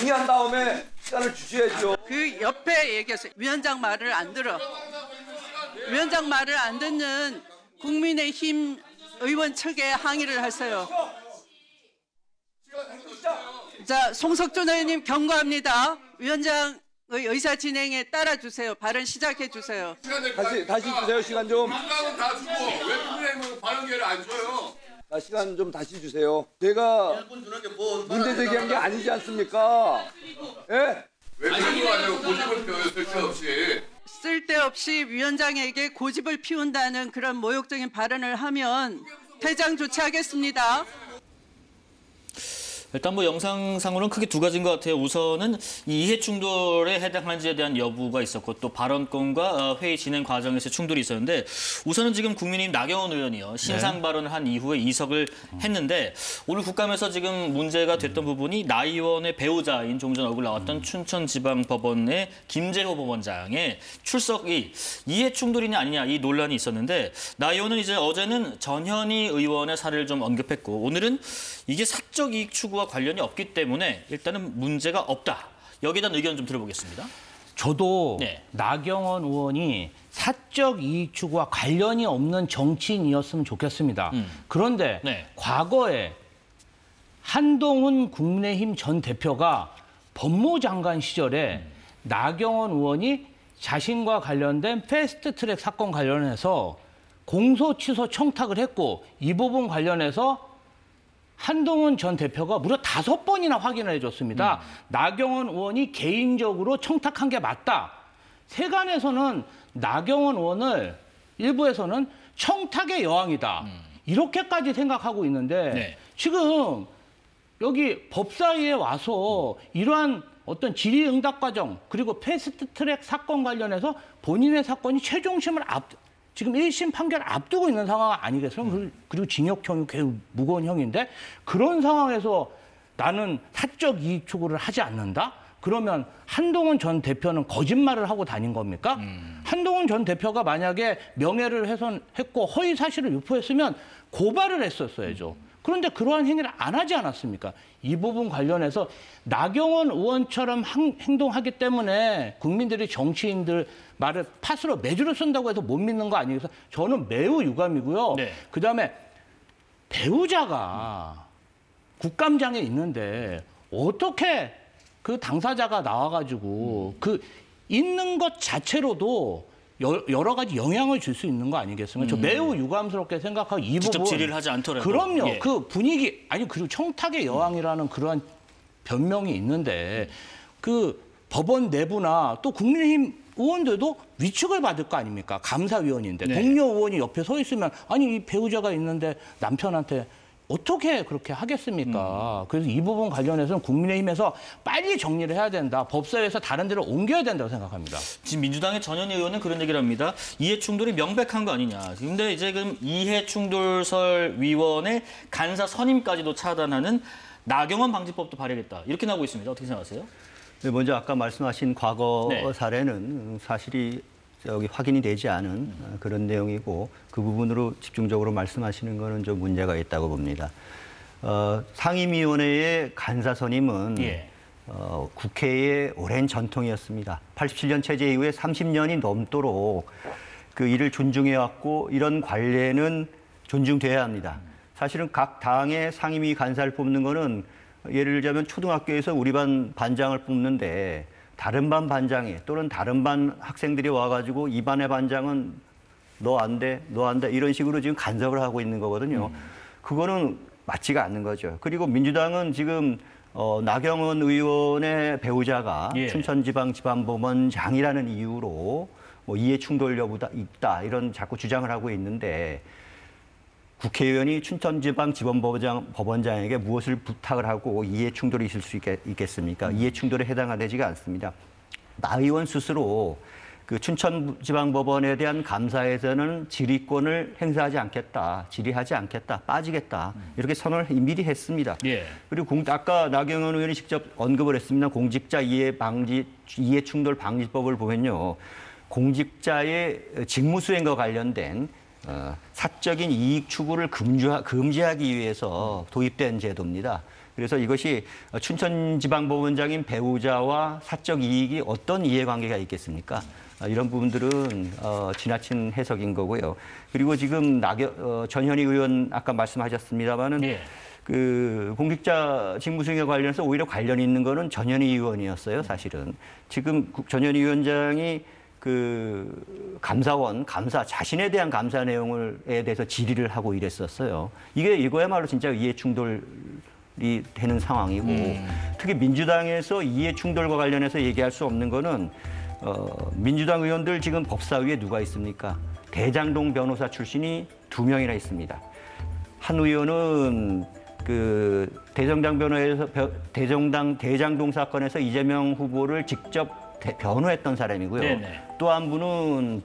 정리한 다음에 시간을 주셔야죠. 그 옆에 얘기했어요. 위원장 말을 안 들어. 위원장 말을 안 듣는 국민의힘 의원 측에 항의를 하세요. 자, 송석준 의원님 경고합니다. 위원장의 의사 진행에 따라주세요. 발언 시작해 주세요. 다시 주세요. 시간 좀. 민주당은 다 주고 왜 국민의힘은 발언 기회를 안 줘요? 시간 좀 다시 주세요. 제가 문제 제기한 게 아니지 않습니까? 예? 왜 그런 거 아니에요? 고집을 펴요, 쓸데없이. 쓸데없이 위원장에게 고집을 피운다는 그런 모욕적인 발언을 하면 퇴장 조치하겠습니다. 일단 뭐 영상상으로는 크게 두 가지인 것 같아요. 우선은 이 이해 충돌에 해당하는지에 대한 여부가 있었고 또 발언권과 회의 진행 과정에서 충돌이 있었는데 우선은 지금 국민의힘 나경원 의원이요. 신상 발언을 한 이후에 이석을 했는데 오늘 국감에서 지금 문제가 됐던 부분이 나 의원의 배우자인 조금 전 얼굴 나왔던 춘천지방법원의 김재호 법원장의 출석이 이해 충돌이냐 아니냐 이 논란이 있었는데 나 의원은 이제 어제는 전현희 의원의 사례를 좀 언급했고 오늘은 이게 사적 이익 추구와 관련이 없기 때문에 일단은 문제가 없다. 여기에 대한 의견 좀 들어보겠습니다. 저도 나경원 의원이 사적 이익 추구와 관련이 없는 정치인이었으면 좋겠습니다. 그런데 과거에 한동훈 국민의힘 전 대표가 법무장관 시절에 나경원 의원이 자신과 관련된 패스트트랙 사건 관련해서 공소 취소 청탁을 했고 이 부분 관련해서 한동훈 전 대표가 무려 5번이나 확인을 해줬습니다. 나경원 의원이 개인적으로 청탁한 게 맞다. 세간에서는 나경원 의원을 일부에서는 청탁의 여왕이다. 이렇게까지 생각하고 있는데 지금 여기 법사위에 와서 이러한 어떤 질의응답 과정 그리고 패스트트랙 사건 관련해서 본인의 사건이 최종심을 지금 1심 판결 앞두고 있는 상황 아니겠어요? 그리고 징역형이 매우 무거운 형인데 그런 상황에서 나는 사적 이익 추구를 하지 않는다? 그러면 한동훈 전 대표는 거짓말을 하고 다닌 겁니까? 한동훈 전 대표가 만약에 명예를 훼손했고 허위 사실을 유포했으면 고발을 했었어야죠. 그런데 그러한 행위를 안 하지 않았습니까? 이 부분 관련해서 나경원 의원처럼 행동하기 때문에 국민들이 정치인들 말을 팥으로 매주를 쓴다고 해서 못 믿는 거 아니겠어요? 저는 매우 유감이고요. 그다음에 배우자가 국감장에 있는데 어떻게 그 당사자가 나와가지고 그 있는 것 자체로도 여러 가지 영향을 줄 수 있는 거 아니겠습니까? 저 매우 유감스럽게 생각하고 이 부분 직접 질의를 하지 않더라도 그럼요. 그 분위기 그리고 청탁의 여왕이라는 그러한 변명이 있는데 그 법원 내부나 또 국민의힘 의원들도 위축을 받을 거 아닙니까? 감사위원인데 동료 의원이 옆에 서 있으면 아니 이 배우자가 있는데 남편한테 어떻게 그렇게 하겠습니까? 그래서 이 부분 관련해서는 국민의힘에서 빨리 정리를 해야 된다. 법사위에서 다른 데로 옮겨야 된다고 생각합니다. 지금 민주당의 전현희 의원은 그런 얘기를 합니다. 이해 충돌이 명백한 거 아니냐. 근데 이제 그 이해 충돌설 위원회 간사 선임까지도 차단하는 나경원 방지법도 발의하겠다. 이렇게 나오고 있습니다. 어떻게 생각하세요? 네, 먼저 아까 말씀하신 과거 사례는 사실이 확인이 되지 않은 그런 내용이고 그 부분으로 집중적으로 말씀하시는 거는 좀 문제가 있다고 봅니다. 상임위원회의 간사 선임은 국회의 오랜 전통이었습니다. 87년 체제 이후에 30년이 넘도록 그 일을 존중해왔고 이런 관례는 존중돼야 합니다. 사실은 각 당의 상임위 간사를 뽑는 거는 예를 들자면 초등학교에서 우리 반 반장을 뽑는데 다른 반 반장이 또는 다른 반 학생들이 와가지고 이 반의 반장은 너 안 돼, 너 안 돼 이런 식으로 지금 간섭을 하고 있는 거거든요. 그거는 맞지가 않는 거죠. 그리고 민주당은 지금 나경원 의원의 배우자가 춘천지방지방법원장이라는 이유로 뭐 이해 충돌 여부가 있다 이런 자꾸 주장을 하고 있는데 국회의원이 춘천지방지방법원장에게 무엇을 부탁을 하고 이해 충돌이 있을 수 있겠습니까? 이해 충돌에 해당되지가 않습니다. 나 의원 스스로 그 춘천지방법원에 대한 감사에서는 질의권을 행사하지 않겠다, 질의하지 않겠다, 빠지겠다 이렇게 선언을 미리 했습니다. 그리고 아까 나경원 의원이 직접 언급을 했습니다. 공직자 이해 충돌 방지법을 보면요, 공직자의 직무수행과 관련된 사적인 이익 추구를 금지하기 위해서 도입된 제도입니다. 그래서 이것이 춘천지방법원장인 배우자와 사적 이익이 어떤 이해관계가 있겠습니까? 이런 부분들은 지나친 해석인 거고요. 그리고 지금 전현희 의원 아까 말씀하셨습니다마는 예. 그 공직자 직무수행에 관련해서 오히려 관련이 있는 거는 전현희 의원이었어요, 사실은. 지금 전현희 위원장이 그 감사 자신에 대한 감사 내용에 대해서 질의를 하고 이랬었어요. 이거야말로 진짜 이해충돌이 되는 상황이고 특히 민주당에서 이해충돌과 관련해서 얘기할 수 없는 거는 민주당 의원들 지금 법사위에 누가 있습니까? 대장동 변호사 출신이 2명이나 있습니다. 한 의원은 그 대장동 사건에서 이재명 후보를 직접 변호했던 사람이고요. 네네. 또 한 분은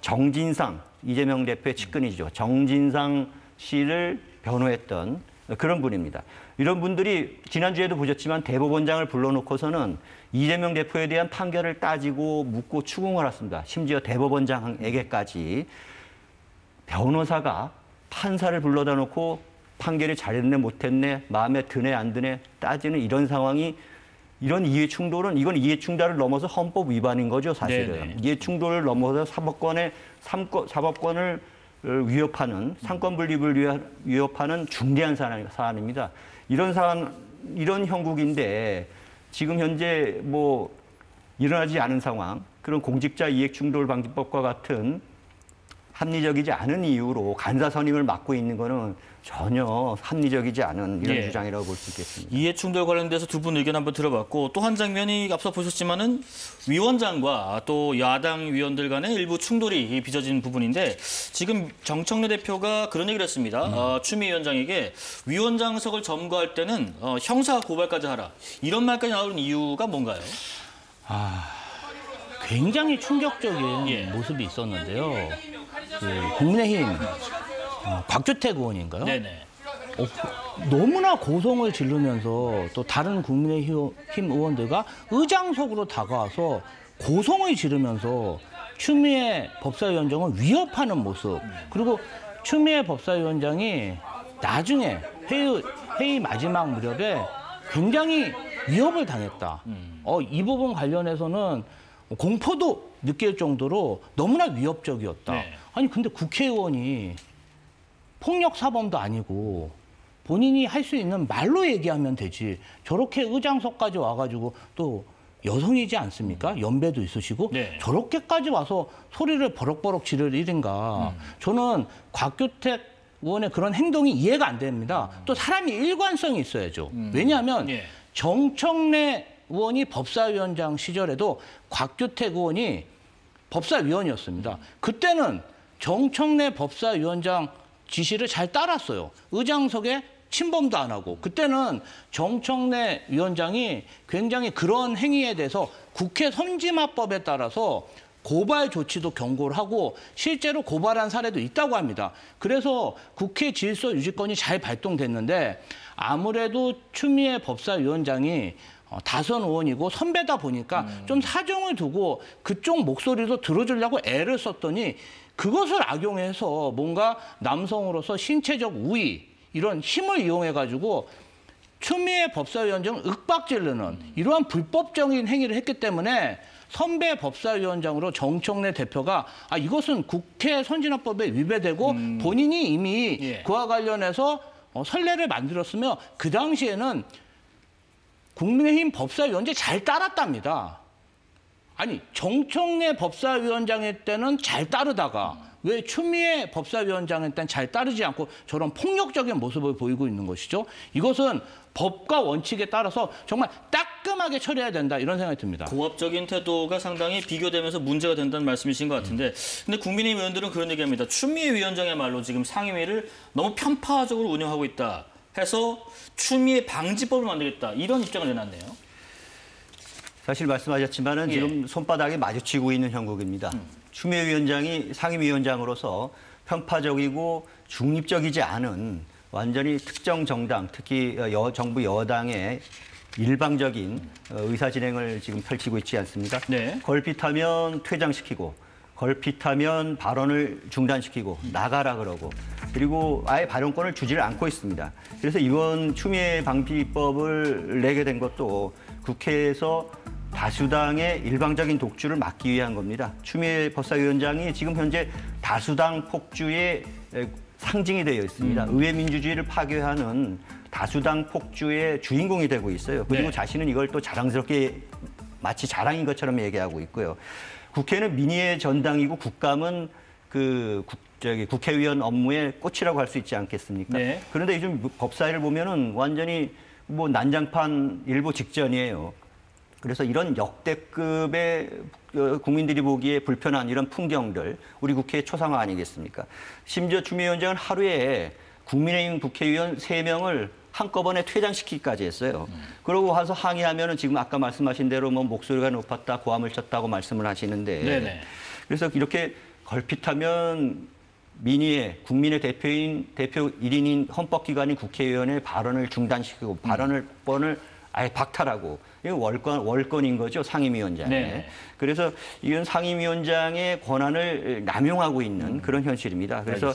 정진상 이재명 대표의 측근이죠. 정진상 씨를 변호했던 그런 분입니다. 이런 분들이 지난주에도 보셨지만 대법원장을 불러놓고서는 이재명 대표에 대한 판결을 따지고 묻고 추궁을 했습니다. 심지어 대법원장에게까지 변호사가 판사를 불러다 놓고 판결이 잘했네 못했네 마음에 드네 안 드네 따지는 이런 상황이 이런 이해충돌은 이건 이해충돌을 넘어서 헌법 위반인 거죠, 사실은. 네네. 이해충돌을 넘어서 사법권을 위협하는 상권 분립을 위협하는 중대한 사안입니다. 이런 형국인데 지금 현재 뭐 일어나지 않은 상황, 그런 공직자 이해충돌 방지법과 같은 합리적이지 않은 이유로 간사 선임을 맡고 있는 거는 전혀 합리적이지 않은 이런 예. 주장이라고 볼 수 있겠습니다. 이해충돌 관련돼서 두 분 의견 한번 들어봤고 또 한 장면이 앞서 보셨지만은 위원장과 또 야당 위원들 간의 일부 충돌이 빚어진 부분인데 지금 정청래 대표가 그런 얘기를 했습니다. 추미애 위원장에게 위원장석을 점거할 때는 형사 고발까지 하라. 이런 말까지 나오는 이유가 뭔가요? 굉장히 충격적인 예. 모습이 있었는데요. 그 국민의힘 곽주택 의원인가요? 네네. 너무나 고성을 지르면서 또 다른 국민의힘 의원들과 의장석으로 다가와서 고성을 지르면서 추미애 법사위원장을 위협하는 모습. 그리고 추미애 법사위원장이 나중에 회의 마지막 무렵에 굉장히 위협을 당했다. 이 부분 관련해서는 공포도 느낄 정도로 너무나 위협적이었다. 네. 아니 근데 국회의원이 폭력 사범도 아니고 본인이 할 수 있는 말로 얘기하면 되지. 저렇게 의장석까지 와가지고 또 여성이지 않습니까? 연배도 있으시고 네. 저렇게까지 와서 소리를 버럭버럭 지를 일인가. 저는 곽규택 의원의 그런 행동이 이해가 안 됩니다. 또 사람이 일관성이 있어야죠. 왜냐하면 예. 정청래 의원이 법사위원장 시절에도 곽규택 의원이 법사위원이었습니다. 그때는 정청래 법사위원장 지시를 잘 따랐어요. 의장석에 침범도 안 하고. 그때는 정청래 위원장이 굉장히 그런 행위에 대해서 국회 선진화법에 따라서 고발 조치도 경고를 하고 실제로 고발한 사례도 있다고 합니다. 그래서 국회 질서 유지권이 잘 발동됐는데 아무래도 추미애 법사위원장이 다선 의원이고 선배다 보니까 좀 사정을 두고 그쪽 목소리도 들어주려고 애를 썼더니 그것을 악용해서 뭔가 남성으로서 신체적 우위 이런 힘을 이용해가지고 추미애 법사위원장을 윽박지르는 이러한 불법적인 행위를 했기 때문에 선배 법사위원장으로 정청래 대표가 이것은 국회 선진화법에 위배되고 본인이 이미 예. 그와 관련해서 선례를 만들었으며 그 당시에는 국민의힘 법사위원장 잘 따랐답니다. 아니 정청래 법사위원장일 때는 잘 따르다가 왜 추미애 법사위원장일 때는 잘 따르지 않고 저런 폭력적인 모습을 보이고 있는 것이죠. 이것은 법과 원칙에 따라서 정말 따끔하게 처리해야 된다 이런 생각이 듭니다. 고압적인 태도가 상당히 비교되면서 문제가 된다는 말씀이신 것 같은데 근데 국민의힘 의원들은 그런 얘기합니다. 추미애 위원장야말로 지금 상임위를 너무 편파적으로 운영하고 있다 해서 추미애 방지법을 만들겠다 이런 입장을 내놨네요. 사실 말씀하셨지만은 지금 손바닥에 마주치고 있는 형국입니다. 추미애 위원장이 상임위원장으로서 편파적이고 중립적이지 않은 완전히 특정 정당, 특히 정부 여당의 일방적인 의사 진행을 지금 펼치고 있지 않습니까? 네. 걸핏하면 퇴장시키고 걸핏하면 발언을 중단시키고 나가라 그러고 그리고 아예 발언권을 주지를 않고 있습니다. 그래서 이번 추미애 방지법을 내게 된 것도 국회에서 다수당의 일방적인 독주를 막기 위한 겁니다. 추미애 법사위원장이 지금 현재 다수당 폭주의 상징이 되어 있습니다. 의회 민주주의를 파괴하는 다수당 폭주의 주인공이 되고 있어요. 그리고 자신은 이걸 또 자랑스럽게 마치 자랑인 것처럼 얘기하고 있고요. 국회는 민의의 전당이고 국감은 국회의원 업무의 꽃이라고 할 수 있지 않겠습니까? 네. 그런데 요즘 법사위를 보면은 완전히 뭐 난장판 일보 직전이에요. 그래서 이런 역대급의 국민들이 보기에 불편한 이런 풍경들 우리 국회의 초상화 아니겠습니까? 심지어 추미애 위원장은 하루에 국민의힘 국회의원 3명을 한꺼번에 퇴장시키기까지 했어요. 그러고 와서 항의하면은 지금 아까 말씀하신 대로 뭐 목소리가 높았다, 고함을 쳤다고 말씀을 하시는데 네네. 그래서 이렇게 걸핏하면 민의의 국민의 대표 1인인 헌법기관인 국회의원의 발언을 중단시키고 발언권을 아예 박탈하고 이거 월권인 거죠, 상임위원장에. 네. 그래서 이건 상임위원장의 권한을 남용하고 있는 그런 현실입니다. 그래서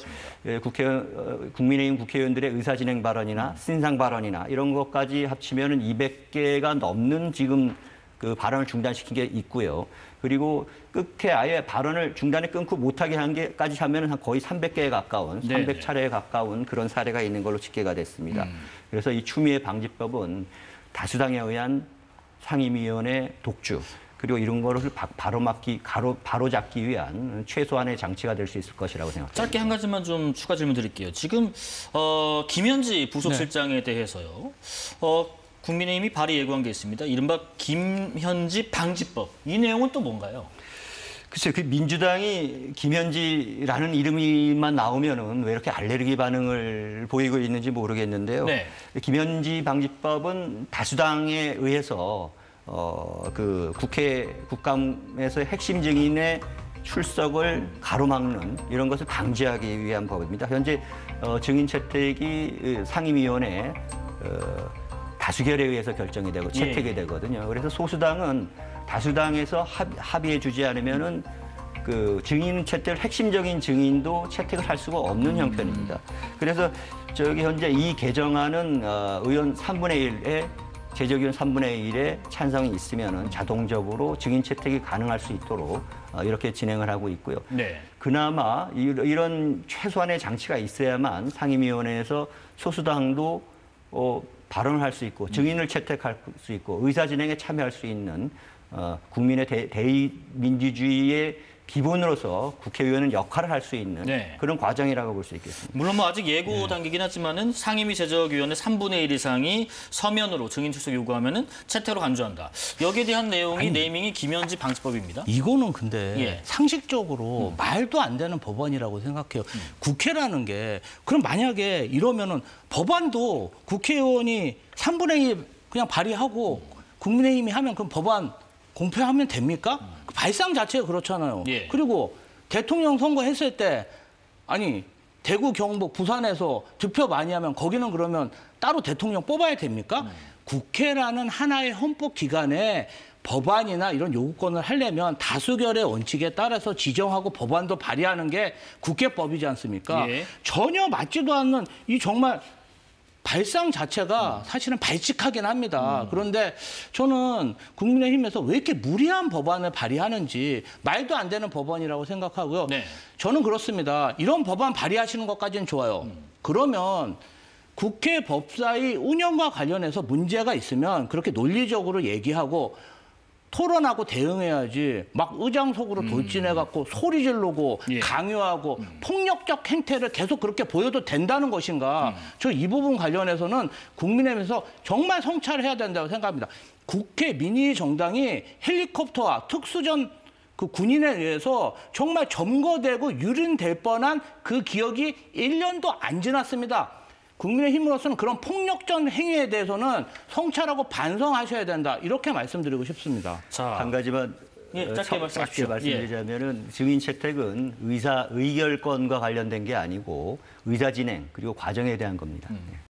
국민의힘 국회의원들의 의사진행 발언이나 신상 발언이나 이런 것까지 합치면은 200개가 넘는 지금 그 발언을 중단시킨 게 있고요. 그리고 끝에 아예 발언을 중단에 끊고 못하게 한 게까지 하면은 거의 300개에 가까운, 300차례에 가까운 그런 사례가 있는 걸로 집계가 됐습니다. 그래서 이 추미애 방지법은 다수당에 의한 상임위원회 독주 그리고 이런 거를 바로잡기 위한 최소한의 장치가 될 수 있을 것이라고 생각합니다. 짧게 한 가지만 좀 추가 질문 드릴게요. 지금 김현지 부속실장에 대해서요. 국민의힘이 발의 예고한 게 있습니다. 이른바 김현지 방지법. 이 내용은 또 뭔가요? 글쎄요, 그 민주당이 김현지라는 이름만 나오면은 왜 이렇게 알레르기 반응을 보이고 있는지 모르겠는데요. 네. 김현지 방지법은 다수당에 의해서 국감에서 핵심 증인의 출석을 가로막는 이런 것을 방지하기 위한 법입니다. 현재 증인 채택이 상임위원회 다수결에 의해서 결정이 되고 채택이 되거든요. 그래서 소수당은 다수당에서 합의해 주지 않으면은 그 증인 채택을 핵심적인 증인도 채택을 할 수가 없는 형편입니다. 그래서 현재 이 개정안은 의원 3분의 1에 제적의원 3분의 1에 찬성이 있으면은 자동적으로 증인 채택이 가능할 수 있도록 이렇게 진행을 하고 있고요. 네. 그나마 이런 최소한의 장치가 있어야만 상임위원회에서 소수당도 발언을 할 수 있고 증인을 채택할 수 있고 의사진행에 참여할 수 있는 국민의 대의민주주의의 기본으로서 국회의원은 역할을 할 수 있는 그런 과정이라고 볼 수 있겠습니다. 물론 뭐 아직 예고 단계긴 하지만은 상임위 제적위원회 3분의 1 이상이 서면으로 증인 출석 요구하면은 채택으로 간주한다. 여기에 대한 내용이 네이밍이 김현지 방지법입니다. 이거는 근데 상식적으로 말도 안 되는 법안이라고 생각해요. 국회라는 게 그럼 만약에 이러면은 법안도 국회의원이 3분의 1 그냥 발의하고 국민의힘이 하면 그럼 법안 공표하면 됩니까? 그 발상 자체가 그렇잖아요. 그리고 대통령 선거했을 때 아니 대구, 경북, 부산에서 득표 많이 하면 거기는 그러면 따로 대통령 뽑아야 됩니까? 국회라는 하나의 헌법기관에 법안이나 이런 요구권을 하려면 다수결의 원칙에 따라서 지정하고 법안도 발의하는 게 국회법이지 않습니까? 전혀 맞지도 않는 이 정말 발상 자체가 사실은 발칙하긴 합니다. 그런데 저는 국민의힘에서 왜 이렇게 무리한 법안을 발의하는지 말도 안 되는 법안이라고 생각하고요. 저는 그렇습니다. 이런 법안 발의하시는 것까지는 좋아요. 그러면 국회 법사위 운영과 관련해서 문제가 있으면 그렇게 논리적으로 얘기하고 토론하고 대응해야지 막 의장 속으로 돌진해갖고 소리 지르고 강요하고 폭력적 행태를 계속 그렇게 보여도 된다는 것인가. 저 이 부분 관련해서는 국민의힘에서 정말 성찰을 해야 된다고 생각합니다. 국회 민의 정당이 헬리콥터와 특수전 그 군인에 의해서 정말 점거되고 유린될 뻔한 그 기억이 1년도 안 지났습니다. 국민의힘으로서는 그런 폭력적 행위에 대해서는 성찰하고 반성하셔야 된다. 이렇게 말씀드리고 싶습니다. 자, 한 가지만 짧게 말씀드리자면은 증인 채택은 의결권과 관련된 게 아니고 의사 진행 그리고 과정에 대한 겁니다.